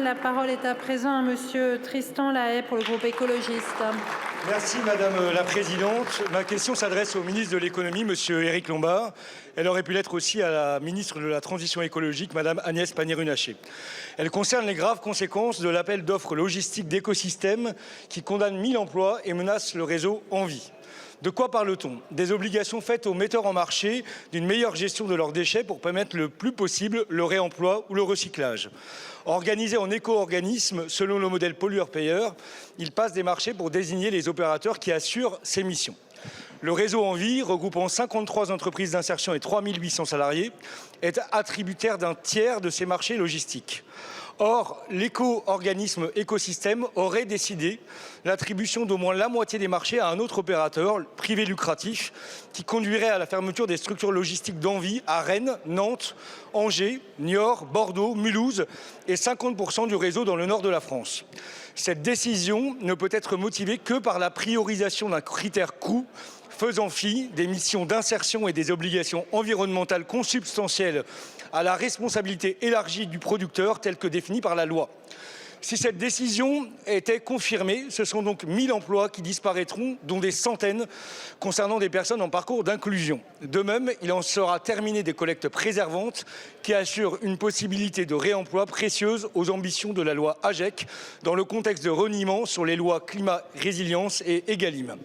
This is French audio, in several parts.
La parole est à présent à monsieur Tristan Lahaye pour le groupe écologiste. Merci Madame la Présidente. Ma question s'adresse au ministre de l'Économie, monsieur Éric Lombard. Elle aurait pu l'être aussi à la ministre de la Transition écologique, madame Agnès Pannier-Runacher. Elle concerne les graves conséquences de l'appel d'offres logistique d'écosystèmes qui condamne 1000 emplois et menace le réseau Envie. De quoi parle-t-on? Des obligations faites aux metteurs en marché d'une meilleure gestion de leurs déchets pour permettre le plus possible le réemploi ou le recyclage. Organisés en éco-organismes selon le modèle pollueur-payeur, ils passent des marchés pour désigner les opérateurs qui assurent ces missions. Le réseau Envie, regroupant 53 entreprises d'insertion et 3800 salariés, est attributaire d'un tiers de ces marchés logistiques. Or, l'éco-organisme écosystème aurait décidé l'attribution d'au moins la moitié des marchés à un autre opérateur privé lucratif qui conduirait à la fermeture des structures logistiques d'Envie à Rennes, Nantes, Angers, Niort, Bordeaux, Mulhouse et 50% du réseau dans le nord de la France. Cette décision ne peut être motivée que par la priorisation d'un critère coût faisant fi des missions d'insertion et des obligations environnementales consubstantielles à la responsabilité élargie du producteur telle que définie par la loi. Si cette décision était confirmée, ce sont donc 1000 emplois qui disparaîtront, dont des centaines concernant des personnes en parcours d'inclusion. De même, il en sera terminé des collectes préservantes qui assurent une possibilité de réemploi précieuse aux ambitions de la loi AGEC dans le contexte de reniement sur les lois climat, résilience et Egalim.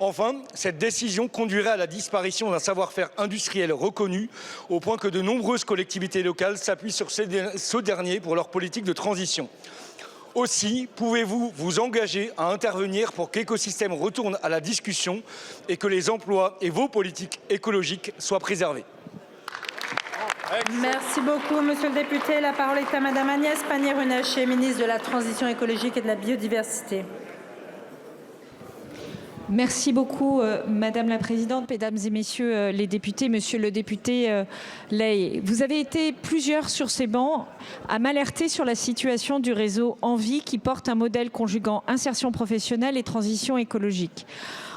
Enfin, cette décision conduirait à la disparition d'un savoir-faire industriel reconnu, au point que de nombreuses collectivités locales s'appuient sur ce dernier pour leur politique de transition. Aussi, pouvez-vous vous engager à intervenir pour qu'Écosystème retourne à la discussion et que les emplois et vos politiques écologiques soient préservés? Merci beaucoup, monsieur le député. La parole est à madame Agnès Pannier-Runacher, ministre de la Transition écologique et de la biodiversité. Merci beaucoup, Madame la Présidente, Mesdames et Messieurs les députés. Monsieur le député Lahaye, vous avez été plusieurs sur ces bancs à m'alerter sur la situation du réseau Envie qui porte un modèle conjuguant insertion professionnelle et transition écologique.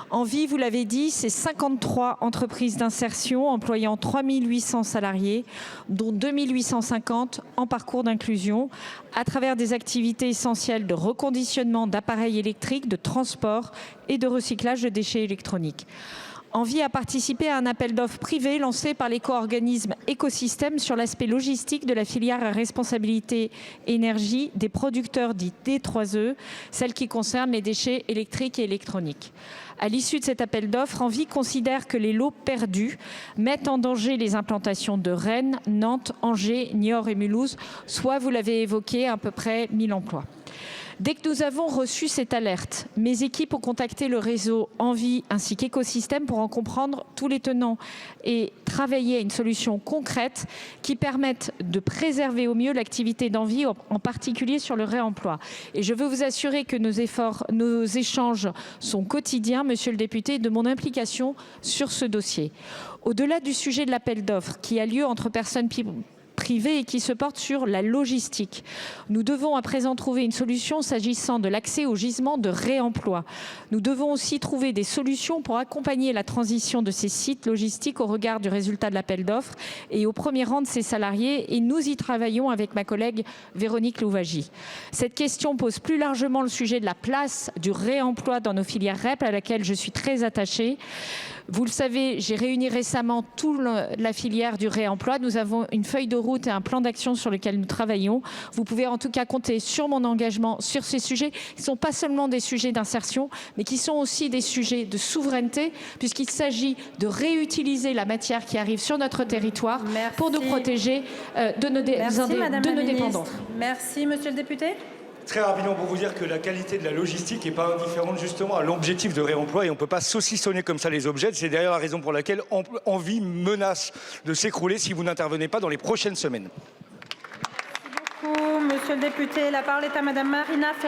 Envie, vous l'avez dit, c'est 53 entreprises d'insertion employant 3800 salariés, dont 2850 en parcours d'inclusion, à travers des activités essentielles de reconditionnement d'appareils électriques, de transport et de recyclage de déchets électroniques. Envie a participé à un appel d'offres privé lancé par l'éco-organisme Écosystème sur l'aspect logistique de la filière à responsabilité énergie des producteurs dits D3E, celle qui concerne les déchets électriques et électroniques. À l'issue de cet appel d'offres, Envie considère que les lots perdus mettent en danger les implantations de Rennes, Nantes, Angers, Niort et Mulhouse, soit, vous l'avez évoqué, à peu près 1000 emplois. Dès que nous avons reçu cette alerte, mes équipes ont contacté le réseau Envie ainsi qu'Écosystème pour en comprendre tous les tenants et travailler à une solution concrète qui permette de préserver au mieux l'activité d'Envie, en particulier sur le réemploi. Et je veux vous assurer que nos échanges sont quotidiens, monsieur le député, de mon implication sur ce dossier. Au-delà du sujet de l'appel d'offres qui a lieu entre personnes privée et qui se porte sur la logistique. Nous devons à présent trouver une solution s'agissant de l'accès aux gisements de réemploi. Nous devons aussi trouver des solutions pour accompagner la transition de ces sites logistiques au regard du résultat de l'appel d'offres et au premier rang de ses salariés, et nous y travaillons avec ma collègue Véronique Louwagie. Cette question pose plus largement le sujet de la place du réemploi dans nos filières REP, à laquelle je suis très attachée. Vous le savez, j'ai réuni récemment toute la filière du réemploi. Nous avons une feuille de route et un plan d'action sur lequel nous travaillons. Vous pouvez en tout cas compter sur mon engagement sur ces sujets qui ne sont pas seulement des sujets d'insertion, mais qui sont aussi des sujets de souveraineté, puisqu'il s'agit de réutiliser la matière qui arrive sur notre territoire pour nous protéger de nos dépendants. Merci, monsieur le député. Très rapidement pour vous dire que la qualité de la logistique n'est pas indifférente justement à l'objectif de réemploi et on ne peut pas saucissonner comme ça les objets. C'est d'ailleurs la raison pour laquelle Envie menace de s'écrouler si vous n'intervenez pas dans les prochaines semaines. Merci beaucoup, monsieur le député. La parole est à madame Marina